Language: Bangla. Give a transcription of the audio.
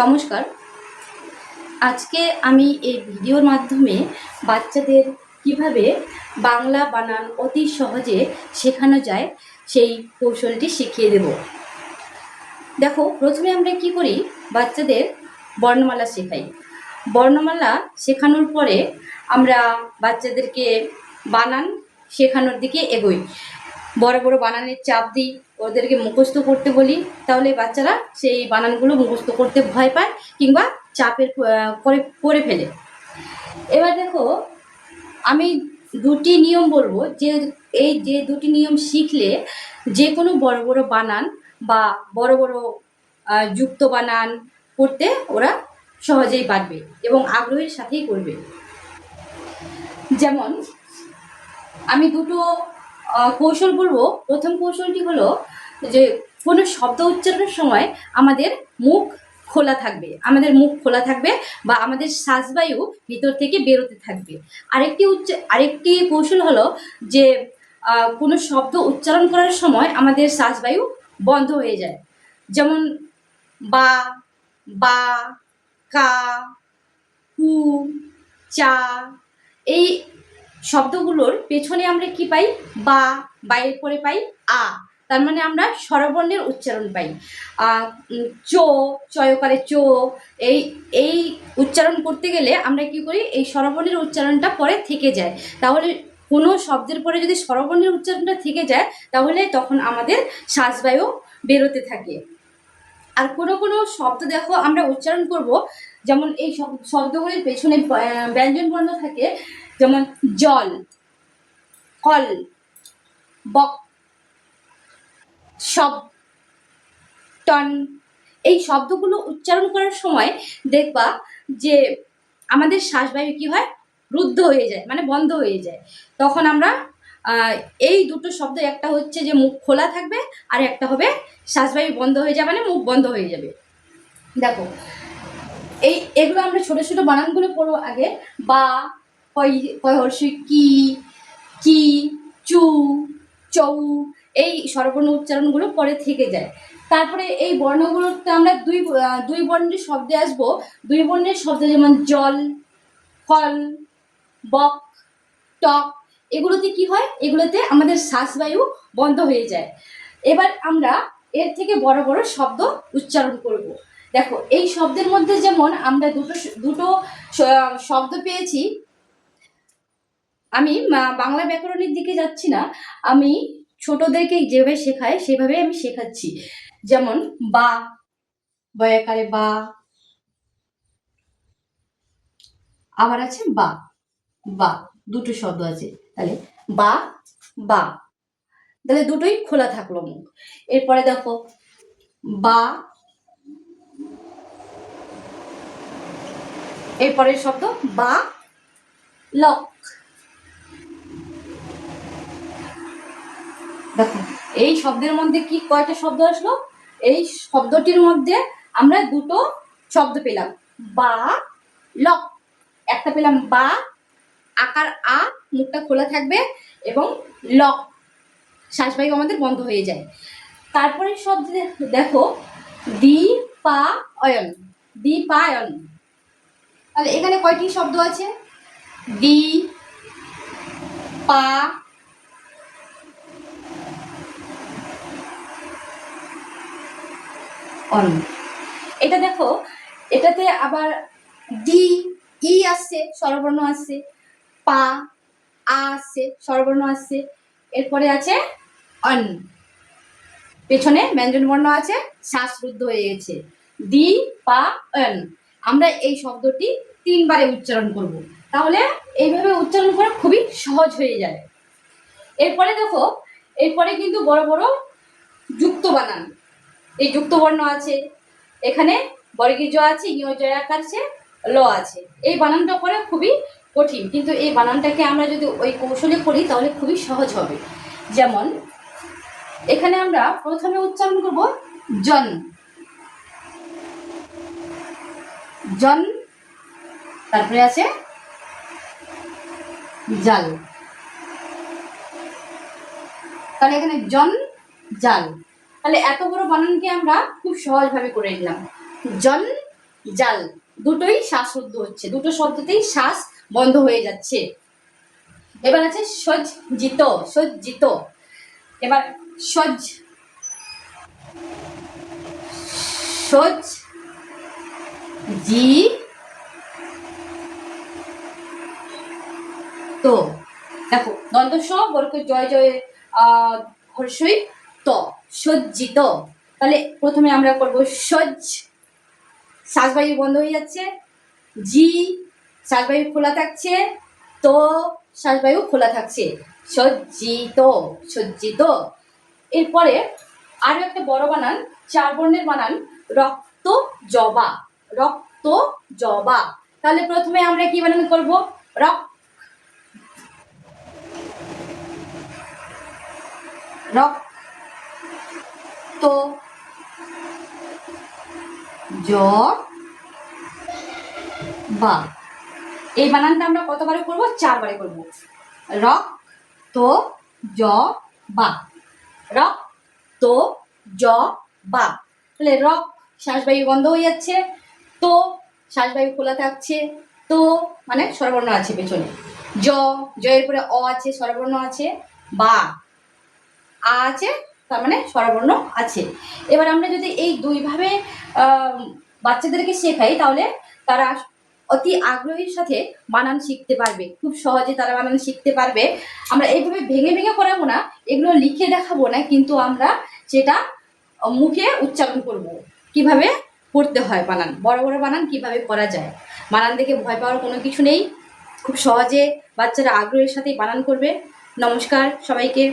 নমস্কার। আজকে আমি এই ভিডিওর মাধ্যমে বাচ্চাদের কিভাবে বাংলা বানান অতি সহজে শেখানো যায় সেই কৌশলটি শিখিয়ে দেব। দেখো, প্রথমে আমরা কি করি, বাচ্চাদের বর্ণমালা শেখাই। বর্ণমালা শেখানোর পরে আমরা বাচ্চাদেরকে বানান শেখানোর দিকে এগোই। বড় বড় বানানের চাপ দিই, ওদেরকে মুখস্থ করতে বলি, তাহলে বাচ্চারা সেই বানানগুলো মুখস্থ করতে ভয় পায় কিংবা চাপের করে ফেলে। এবার দেখো, আমি দুটি নিয়ম বলবো, যে দুটি নিয়ম শিখলে যে কোনো বড় বড় বানান বা বড় বড় যুক্ত বানান করতে ওরা সহজেই পারবে এবং আগ্রহের সাথেই করবে। যেমন আমি দুটো কৌশল বলবো। প্রথম কৌশলটি হলো যে কোনো শব্দ উচ্চারণের সময় আমাদের মুখ খোলা থাকবে বা আমাদের শ্বাসবায়ু ভিতর থেকে বেরোতে থাকবে। আরেকটি কৌশল হলো যে কোনো শব্দ উচ্চারণ করার সময় আমাদের শ্বাসবায়ু বন্ধ হয়ে যায়। যেমন বা, বা, কা, কু, চা, এই শব্দগুলোর পেছনে আমরা কি পাই? বা, বাইরের পরে পাই আ, তার মানে আমরা স্বরবর্ণের উচ্চারণ পাই। চো, চয়কারে চো, এই উচ্চারণ করতে গেলে আমরা কি করি, এই স্বরবর্ণের উচ্চারণটা পরে থেকে যায়। তাহলে কোনো শব্দের পরে যদি স্বরবর্ণের উচ্চারণটা থেকে যায়, তাহলে তখন আমাদের শ্বাসবায়ু বেরোতে থাকে। আর কোনো শব্দ দেখো আমরা উচ্চারণ করব, যেমন এই শব্দগুলির পেছনে ব্যঞ্জন বর্ণ থাকে, যেমন জল, কল, বক, সব, টন। এই শব্দগুলো উচ্চারণ করার সময় দেখবা যে আমাদের শ্বাসবায়ু কি হয়, রুদ্ধ হয়ে যায়, মানে বন্ধ হয়ে যায়। তখন আমরা এই দুটো শব্দ, একটা হচ্ছে যে মুখ খোলা থাকবে, আর একটা হবে শ্বাসবায়ু বন্ধ হয়ে যাবে, মানে মুখ বন্ধ হয়ে যাবে। দেখো, এগুলো আমরা ছোট ছোট বানানগুলো পড়বো আগে। বা, কয় হর্ষই কি, কি, চু, চৌ, এই স্বরবর্ণ উচ্চারণগুলো পরে থেকে যায়। তারপরে এই বর্ণগুলোতে আমরা দুই বর্ণের শব্দে আসবো। দুই বর্ণের শব্দ যেমন জল, ফল, বক, টক, এগুলোতে কি হয়, এগুলোতে আমাদের শ্বাসবায়ু বন্ধ হয়ে যায়। এবার আমরা এর থেকে বড় বড় শব্দ উচ্চারণ করব। দেখো, এই শব্দের মধ্যে যেমন আমরা দুটো শব্দ পেয়েছি। আমি বাংলা ব্যাকরণের দিকে যাচ্ছি না, আমি ছোটদেরকে যেভাবে শেখাই সেভাবে আমি শেখাচ্ছি। যেমন বা, বয়াকারে বা, আবার আছে বা, বা, দুটো শব্দ আছে। তাহলে বা, বা, তাহলে দুটোই খোলা থাকলো মুখ। এরপরে দেখো বা, এরপরের শব্দ বা, লক। দেখো, এই শব্দের মধ্যে কি কয়টা শব্দ আসলো? এই শব্দটির মধ্যে আমরা দুটো শব্দ পেলাম, বা, লক। একটা পেলাম বা, আকার আ, মুখটা খোলা থাকবে, এবং লক, শ্বাসবায়ু আমাদের বন্ধ হয়ে যায়। তারপরে শব্দ দেখো দি, পা, অয়ন, দি, পা, অয়ন। তাহলে এখানে কয়টি শব্দ আছে? দি, পা, অন। এটা দেখো, এটাতে আবার দি, ই আসছে, স্বরবর্ণ আসছে, পা, আ আসছে, স্বরবর্ণ আসছে, এরপরে আছে অন, পেছনে ব্যঞ্জন বর্ণ আছে, শ্বাস রুদ্ধ হয়ে গেছে। দি, পা, অন। আমরা এই শব্দটি 3 বারে উচ্চারণ করব, তাহলে এইভাবে উচ্চারণ করা খুবই সহজ হয়ে যায়। এরপরে দেখো, এরপরে কিন্তু বড় বড় যুক্ত বানান, এই যুক্ত বর্ণ আছে, এখানে বর্গীয় জ আছে, ইয় জয়াকার আছে, ল আছে। এই বানানটা করে খুবই কঠিন, কিন্তু এই বানানটাকে আমরা যদি ওই কৌশলে করি তাহলে খুবই সহজ হবে। যেমন এখানে আমরা প্রথমে উচ্চারণ করব জন, জন, তারপরে আছে জাল। তাহলে এখানে জন, জাল। তাহলে এত বড় বানানকে আমরা খুব সহজভাবে করে নিলাম, জন, জাল, দুটোই শ্বাসরুদ্ধ হচ্ছে, দুটো শব্দতেই শ্বাস বন্ধ হয়ে যাচ্ছে। এবার আছে সজ্জিত, সজ্জিত। এবার সজ, সজ জি তো। দেখো দন্ত স বর্গ জয় জয় হর্ষই ত, সজ্জিত। তাহলে প্রথমে আমরা করব সজ, শ্বাসবায়ু বন্ধ হয়ে যাচ্ছে, জি শ্বাসবায়ু খোলা থাকছে, তো শ্বাসবায়ু খোলা থাকছে, সজ্জিত, সজ্জিত। এরপরে আরো একটা বড় বানান, 4 বর্ণের বানান, রক্ত জবা, রক্ত জবা। তাহলে প্রথমে আমরা কি বানান করব, রক্ত জবা। এই বানানটা আমরা কতবারে করব, 4 বারে করব। রক্ত জবা, রক্ত জবা। তাহলে রক শ্বাসবায়ু বন্ধ হয়ে যাচ্ছে, তো শ্বাসবায়ু খোলা থাকছে, তো মানে স্বরবর্ণ আছে পেছনে, জয়ের পরে অ আছে, স্বরবর্ণ আছে, বা আ আছে, তার মানে স্বরবর্ণ আছে। এবার আমরা যদি এই দুইভাবে বাচ্চাদেরকে শেখাই, তাহলে তারা অতি আগ্রহের সাথে বানান শিখতে পারবে, খুব সহজে তারা বানান শিখতে পারবে। আমরা এইভাবে ভেঙে ভেঙে পড়াবো না, এগুলো লিখে দেখাবো না, কিন্তু আমরা সেটা মুখে উচ্চারণ করব, কিভাবে পড়তে হয় বানান, বড় বড় বানান কিভাবে করা যায়। বানান দেখে ভয় পাওয়ার কোনো কিছু নেই, খুব সহজে বাচ্চারা আগ্রহের সাথে বানান করবে। নমস্কার সবাইকে।